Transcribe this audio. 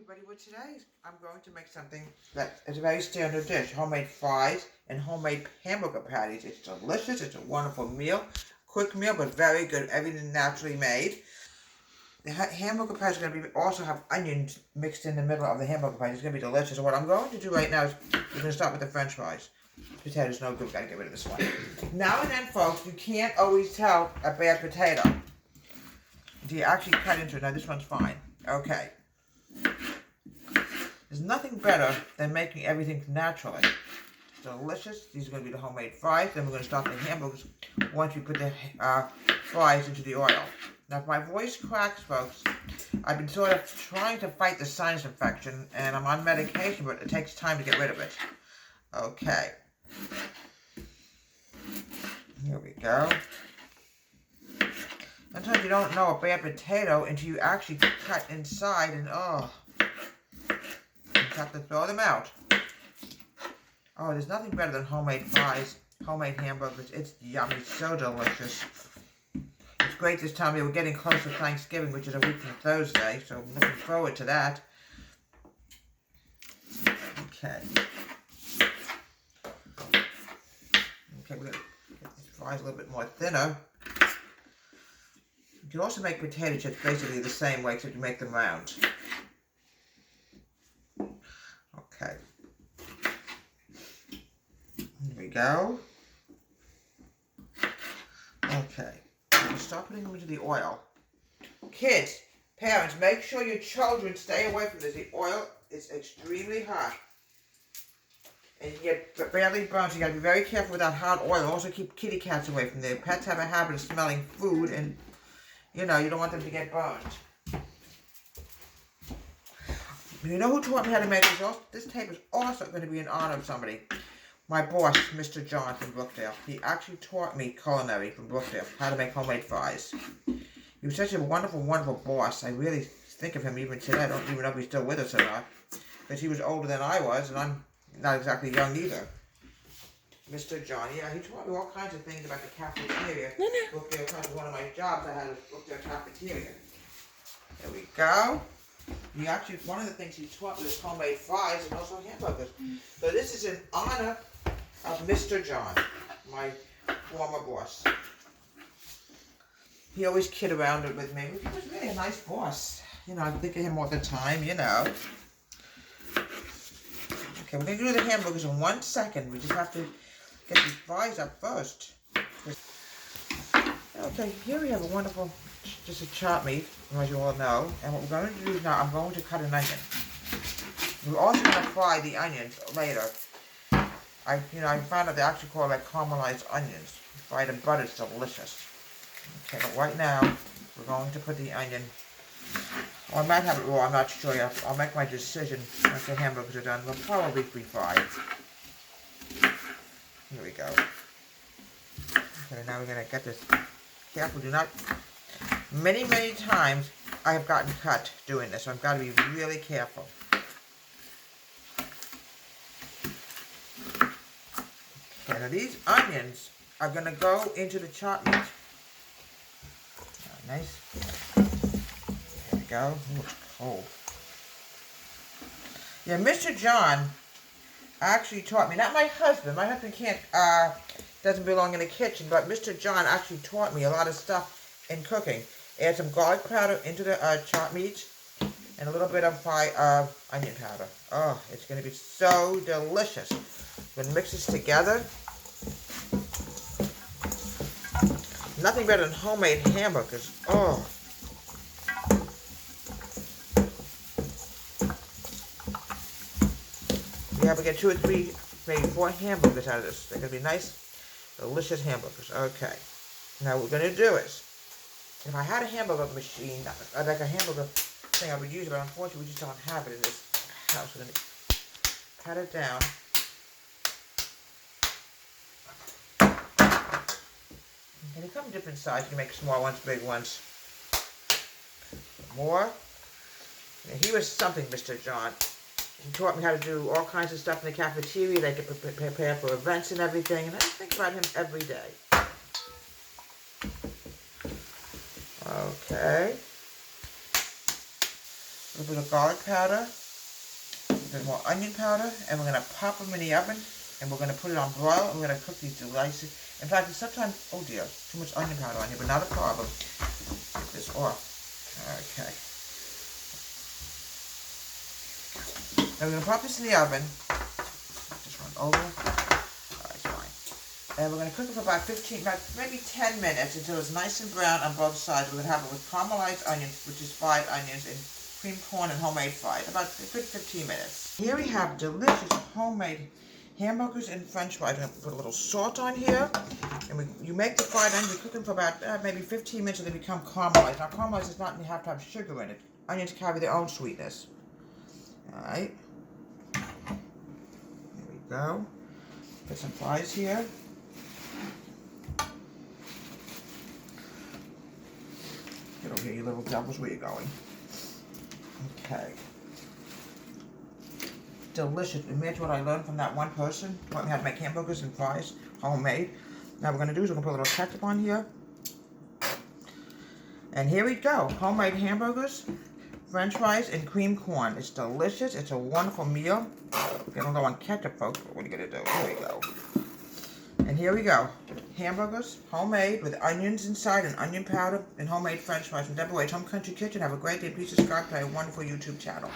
everybody, well today I'm going to make something that is a very standard dish, homemade fries and homemade hamburger patties. It's delicious, it's a wonderful meal, quick meal but very good, everything naturally made. The hamburger patties are going to be also have onions mixed in the middle of the hamburger patties. It's going to be delicious. So what I'm going to do right now is we're going to start with the french fries. Potatoes no good, we've got to get rid of this one. Now and then folks, you can't always tell a bad potato until you actually cut into it. Now this one's fine. Okay. There's nothing better than making everything naturally. It's delicious. These are going to be the homemade fries. Then we're going to start the hamburgers once we put the fries into the oil. Now if my voice cracks, folks, I've been sort of trying to fight the sinus infection and I'm on medication, but it takes time to get rid of it. Okay. Here we go. Sometimes you don't know a bad potato until you actually cut inside and you have to throw them out. Oh, there's nothing better than homemade fries, homemade hamburgers. It's yummy, so delicious. It's great this time of year. We're getting close to Thanksgiving, which is a week from Thursday, so I'm looking forward to that. Okay. Okay, we're going to get these fries a little bit more thinner. You can also make potato chips basically the same way, except you make them round. Okay. Here we go. Okay. Now start putting them into the oil. Kids, parents, make sure your children stay away from this. The oil is extremely hot. And you get badly burned, so you gotta be very careful with that hot oil. Also keep kitty cats away from there. Pets have a habit of smelling food and you know, you don't want them to get burned. You know who taught me how to make this? This tape is also going to be in honor of somebody. My boss, Mr. John from Brookdale. He actually taught me culinary from Brookdale, how to make homemade fries. He was such a wonderful, wonderful boss. I really think of him even today. I don't even know if he's still with us or not. Because he was older than I was, and I'm not exactly young either. Mr. John, yeah, he taught me all kinds of things about the cafeteria. Brookdale was one of my jobs. I had a Brookdale cafeteria. There we go. He actually, one of the things he taught me was homemade fries and also hamburgers. So this is in honor of Mr. John, my former boss. He always kid around with me. He was really a nice boss. You know, I think of him all the time, you know. Okay, we're going to do the hamburgers in 1 second. We just have to get these fries up first. Okay, here we have a wonderful, just a chop meat, as you all know. And what we're going to do now, I'm going to cut an onion. We're also going to fry the onions later. I found out they actually call that caramelized onions. Fried in butter, it's delicious. Okay, but right now, we're going to put the onion. Or I might have it raw, I'm not sure yet. I'll make my decision once the hamburgers are done. We'll probably refry it. Here we go. Okay, now we're going to get this. Careful, do not. Many, many times I have gotten cut doing this, so I've got to be really careful. Okay, now these onions are going to go into the chopped meat. Nice. There we go. Ooh, it's cold. Yeah, Mr. John actually taught me, not my husband. My husband doesn't belong in the kitchen, but Mr. John actually taught me a lot of stuff in cooking. Add some garlic powder into the chopped meat and a little bit of onion powder. Oh, it's going to be so delicious. We're going to mix this together. Nothing better than homemade hamburgers. Oh. Yeah, we get 2 or 3, maybe 4 hamburgers out of this. They're going to be nice, delicious hamburgers. Okay. Now what we're going to do is, if I had a hamburger machine, like a hamburger thing, I would use it, but unfortunately we just don't have it in this house. We're going to cut it down. And they come in different sizes. You can make small ones, big ones. More. And he was something, Mr. John. He taught me how to do all kinds of stuff in the cafeteria. They could prepare for events and everything. And I think about him every day. Okay. a little bit of garlic powder, a bit more onion powder, and we're going to pop them in the oven, and we're going to put it on broil, and we're going to cook these delicious. In fact, sometimes, oh dear, too much onion powder on here, but not a problem. Get this off. Okay. Now we're going to pop this in the oven. Just run over. Alright, fine. And we're going to cook it for about maybe 10 minutes until it's nice and brown on both sides. We're going to have it with caramelized onions, which is fried onions, and cream corn and homemade fries. About a good 15 minutes. Here we have delicious homemade hamburgers and french fries. I'm going to put a little salt on here. And you make the fried onions, you cook them for about maybe 15 minutes and they become caramelized. Now caramelized does not have to have sugar in it. Onions carry their own sweetness. Alright. Here we go. Put some fries here. Get over here, you little devils. Where you going? Okay. Delicious. Imagine what I learned from that one person. Taught me how to make hamburgers and fries, homemade. Now what we're going to do is we're going to put a little ketchup on here. And here we go. Homemade hamburgers, french fries, and cream corn. It's delicious. It's a wonderful meal. Getting low on ketchup, folks, but what are you going to do? Here we go. And here we go. Hamburgers, homemade, with onions inside and onion powder, and homemade french fries from Deborah Waite's Home Country Kitchen. Have a great day. Please subscribe to our wonderful YouTube channel.